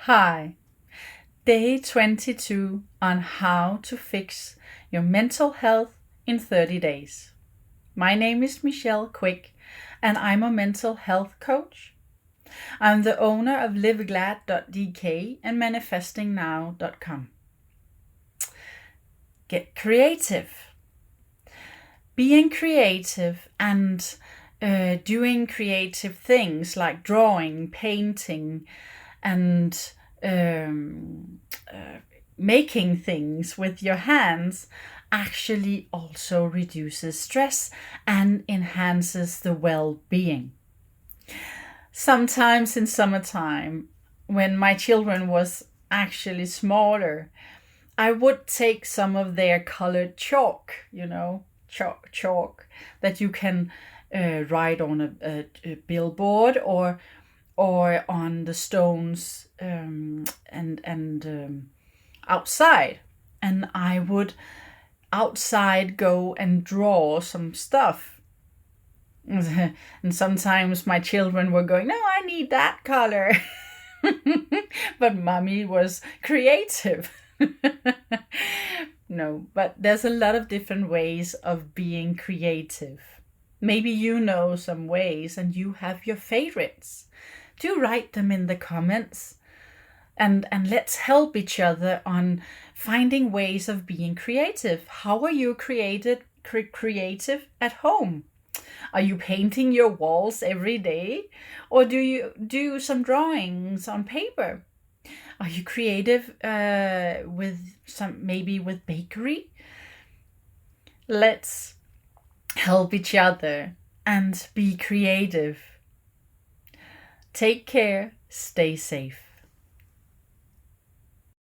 Hi, day 22 on how to fix your mental health in 30 days. My name is Michelle Quick and I'm a mental health coach. I'm the owner of liveglad.dk and manifestingnow.com. Get creative. Being creative and doing creative things like drawing, painting, and making things with your hands actually also reduces stress and enhances the well-being. Sometimes in summertime, when my children was actually smaller, I would take some of their colored chalk, chalk that you can write on a billboard or on the stones and outside, and I would outside go and draw some stuff. And sometimes my children were going, "No, I need that color." But mommy was creative. No, but there's a lot of different ways of being creative. Maybe you know some ways and you have your favorites. Do write them in the comments, and let's help each other on finding ways of being creative. How are you creative at home? Are you painting your walls every day, or do you do some drawings on paper? Are you creative with bakery? Let's help each other and be creative. Take care, stay safe.